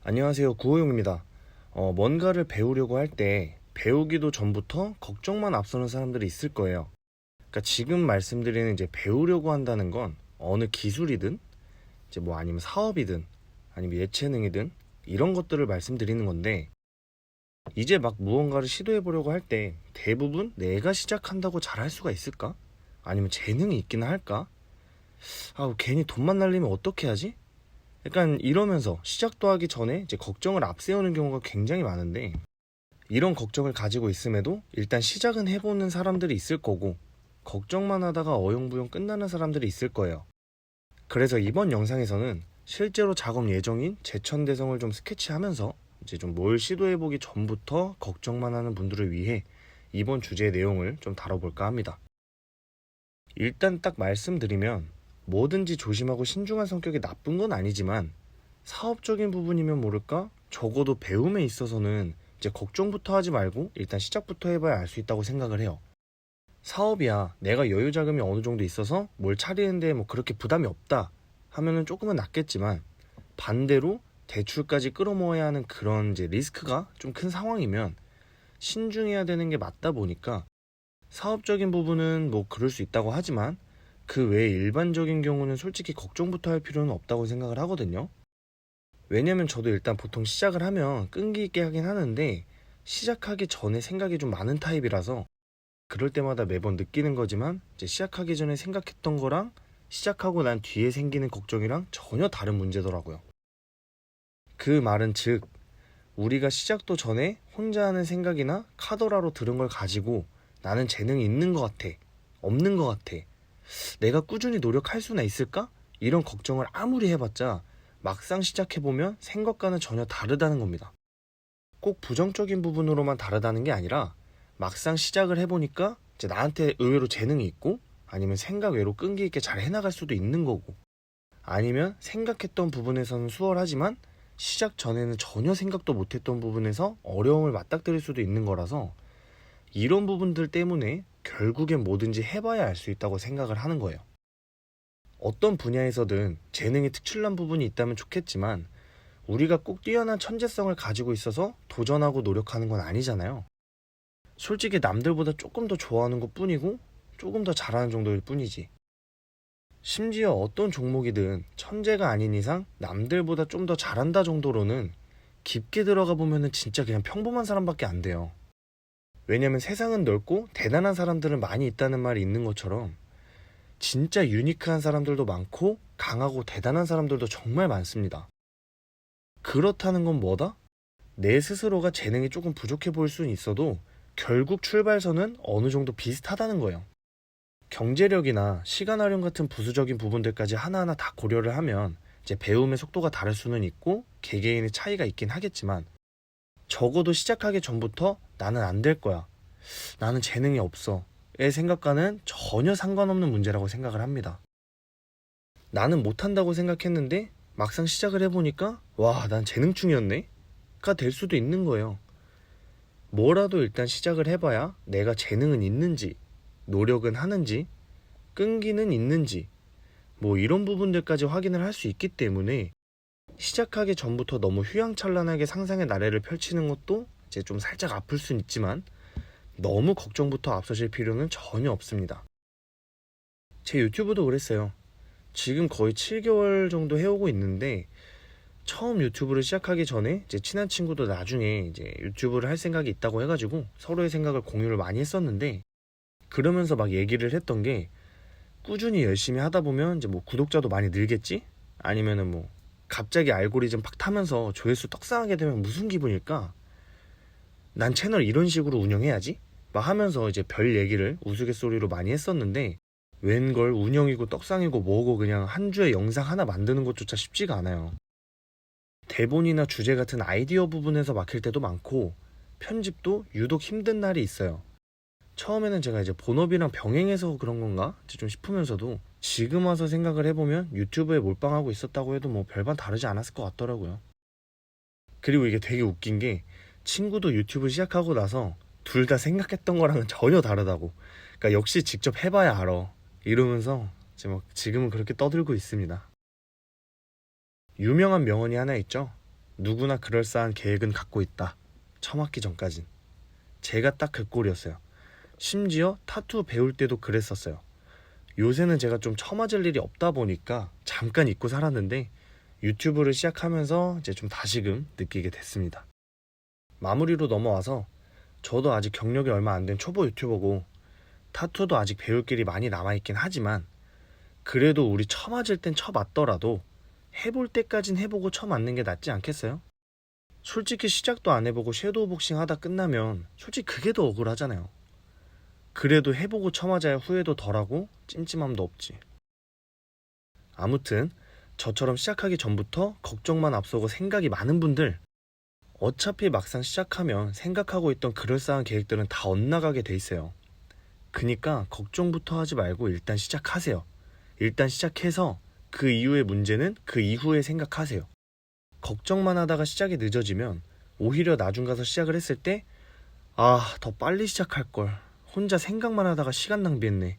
안녕하세요. 구호용입니다. 뭔가를 배우려고 할 때 배우기도 전부터 걱정만 앞서는 사람들이 있을 거예요. 그러니까 지금 말씀드리는 이제 배우려고 한다는 건 어느 기술이든 이제 뭐 아니면 사업이든 아니면 예체능이든 이런 것들을 말씀드리는 건데 이제 막 무언가를 시도해 보려고 할 때 대부분 내가 시작한다고 잘할 수가 있을까? 아니면 재능이 있기는 할까? 괜히 돈만 날리면 어떻게 하지? 약간 이러면서 시작도 하기 전에 이제 걱정을 앞세우는 경우가 굉장히 많은데 이런 걱정을 가지고 있음에도 일단 시작은 해보는 사람들이 있을 거고 걱정만 하다가 어영부영 끝나는 사람들이 있을 거예요. 그래서 이번 영상에서는 실제로 작업 예정인 제천대성을 좀 스케치하면서 이제 좀 뭘 시도해보기 전부터 걱정만 하는 분들을 위해 이번 주제의 내용을 좀 다뤄볼까 합니다. 일단 딱 말씀드리면 뭐든지 조심하고 신중한 성격이 나쁜 건 아니지만 사업적인 부분이면 모를까 적어도 배움에 있어서는 이제 걱정부터 하지 말고 일단 시작부터 해봐야 알 수 있다고 생각을 해요. 사업이야 내가 여유 자금이 어느 정도 있어서 뭘 차리는데 뭐 그렇게 부담이 없다 하면은 조금은 낫겠지만 반대로 대출까지 끌어모아야 하는 그런 이제 리스크가 좀 큰 상황이면 신중해야 되는 게 맞다 보니까 사업적인 부분은 뭐 그럴 수 있다고 하지만 그 외에 일반적인 경우는 솔직히 걱정부터 할 필요는 없다고 생각을 하거든요. 왜냐면 저도 일단 보통 시작을 하면 끈기 있게 하긴 하는데 시작하기 전에 생각이 좀 많은 타입이라서 그럴 때마다 매번 느끼는 거지만 이제 시작하기 전에 생각했던 거랑 시작하고 난 뒤에 생기는 걱정이랑 전혀 다른 문제더라고요. 그 말은 즉 우리가 시작도 전에 혼자 하는 생각이나 카더라로 들은 걸 가지고 나는 재능이 있는 것 같아, 없는 것 같아, 내가 꾸준히 노력할 수나 있을까? 이런 걱정을 아무리 해봤자 막상 시작해보면 생각과는 전혀 다르다는 겁니다. 꼭 부정적인 부분으로만 다르다는 게 아니라 막상 시작을 해보니까 이제 나한테 의외로 재능이 있고 아니면 생각 외로 끈기 있게 잘 해나갈 수도 있는 거고 아니면 생각했던 부분에서는 수월하지만 시작 전에는 전혀 생각도 못했던 부분에서 어려움을 맞닥뜨릴 수도 있는 거라서 이런 부분들 때문에 결국엔 뭐든지 해봐야 알 수 있다고 생각을 하는 거예요. 어떤 분야에서든 재능이 특출난 부분이 있다면 좋겠지만 우리가 꼭 뛰어난 천재성을 가지고 있어서 도전하고 노력하는 건 아니잖아요. 솔직히 남들보다 조금 더 좋아하는 것 뿐이고 조금 더 잘하는 정도일 뿐이지. 심지어 어떤 종목이든 천재가 아닌 이상 남들보다 좀 더 잘한다 정도로는 깊게 들어가 보면은 진짜 그냥 평범한 사람밖에 안 돼요. 왜냐면 세상은 넓고 대단한 사람들은 많이 있다는 말이 있는 것처럼 진짜 유니크한 사람들도 많고 강하고 대단한 사람들도 정말 많습니다. 그렇다는 건 뭐다? 내 스스로가 재능이 조금 부족해 보일 수는 있어도 결국 출발선은 어느 정도 비슷하다는 거예요. 경제력이나 시간 활용 같은 부수적인 부분들까지 하나하나 다 고려를 하면 이제 배움의 속도가 다를 수는 있고 개개인의 차이가 있긴 하겠지만 적어도 시작하기 전부터 나는 안 될 거야, 나는 재능이 없어 의 생각과는 전혀 상관없는 문제라고 생각을 합니다. 나는 못한다고 생각했는데 막상 시작을 해보니까 와, 난 재능충이었네? 가 될 수도 있는 거예요. 뭐라도 일단 시작을 해봐야 내가 재능은 있는지, 노력은 하는지, 끈기는 있는지, 뭐 이런 부분들까지 확인을 할 수 있기 때문에 시작하기 전부터 너무 휘황찬란하게 상상의 나래를 펼치는 것도 이제 좀 살짝 아플 순 있지만 너무 걱정부터 앞서실 필요는 전혀 없습니다. 제 유튜브도 그랬어요. 지금 거의 7개월 정도 해오고 있는데 처음 유튜브를 시작하기 전에 제 친한 친구도 나중에 이제 유튜브를 할 생각이 있다고 해가지고 서로의 생각을 공유를 많이 했었는데 그러면서 막 얘기를 했던 게 꾸준히 열심히 하다 보면 이제 뭐 구독자도 많이 늘겠지? 아니면은 뭐 갑자기 알고리즘 팍 타면서 조회수 떡상하게 되면 무슨 기분일까? 난 채널 이런 식으로 운영해야지? 막 하면서 이제 별 얘기를 우스갯소리로 많이 했었는데 웬걸 운영이고 떡상이고 뭐고 그냥 한 주에 영상 하나 만드는 것조차 쉽지가 않아요. 대본이나 주제 같은 아이디어 부분에서 막힐 때도 많고 편집도 유독 힘든 날이 있어요. 처음에는 제가 이제 본업이랑 병행해서 그런 건가 좀 싶으면서도 지금 와서 생각을 해보면 유튜브에 몰빵하고 있었다고 해도 뭐 별반 다르지 않았을 것 같더라고요. 그리고 이게 되게 웃긴 게 친구도 유튜브 시작하고 나서 둘 다 생각했던 거랑은 전혀 다르다고, 그러니까 역시 직접 해봐야 알아 이러면서 지금은 그렇게 떠들고 있습니다. 유명한 명언이 하나 있죠. 누구나 그럴싸한 계획은 갖고 있다. 처음 학기 전까진. 제가 딱 그 꼴이었어요. 심지어 타투 배울 때도 그랬었어요. 요새는 제가 좀 처맞을 일이 없다 보니까 잠깐 잊고 살았는데 유튜브를 시작하면서 이제 좀 다시금 느끼게 됐습니다. 마무리로 넘어와서 저도 아직 경력이 얼마 안 된 초보 유튜버고 타투도 아직 배울 길이 많이 남아있긴 하지만 그래도 우리 처맞을 땐 처맞더라도 해볼 때까진 해보고 처맞는 게 낫지 않겠어요? 솔직히 시작도 안 해보고 섀도우 복싱 하다 끝나면 솔직히 그게 더 억울하잖아요. 그래도 해보고 처맞아야 후회도 덜하고 찜찜함도 없지. 아무튼 저처럼 시작하기 전부터 걱정만 앞서고 생각이 많은 분들, 어차피 막상 시작하면 생각하고 있던 그럴싸한 계획들은 다 엇나가게 돼 있어요. 그니까 걱정부터 하지 말고 일단 시작하세요. 일단 시작해서 그 이후의 문제는 그 이후에 생각하세요. 걱정만 하다가 시작이 늦어지면 오히려 나중 가서 시작을 했을 때 더 빨리 시작할걸. 혼자 생각만 하다가 시간 낭비했네.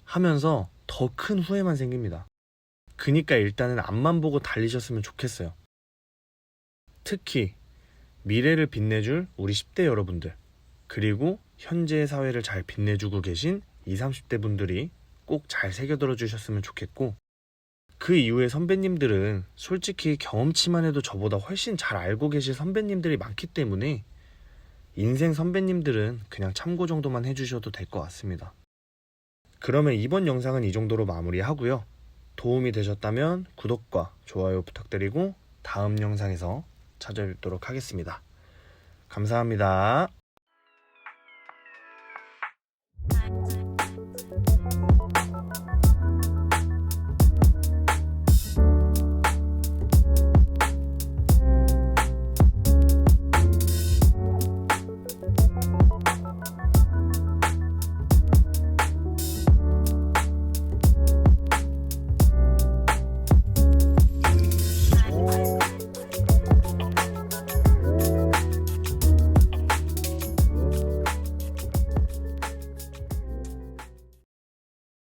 하면서 더 큰 후회만 생깁니다. 그니까 일단은 앞만 보고 달리셨으면 좋겠어요. 특히 미래를 빛내줄 우리 10대 여러분들, 그리고 현재의 사회를 잘 빛내주고 계신 20, 30대 분들이 꼭 잘 새겨들어 주셨으면 좋겠고, 그 이후에 선배님들은 솔직히 경험치만 해도 저보다 훨씬 잘 알고 계실 선배님들이 많기 때문에 인생 선배님들은 그냥 참고 정도만 해주셔도 될 것 같습니다. 그러면 이번 영상은 이 정도로 마무리하고요. 도움이 되셨다면 구독과 좋아요 부탁드리고 다음 영상에서 찾아뵙도록 하겠습니다. 감사합니다.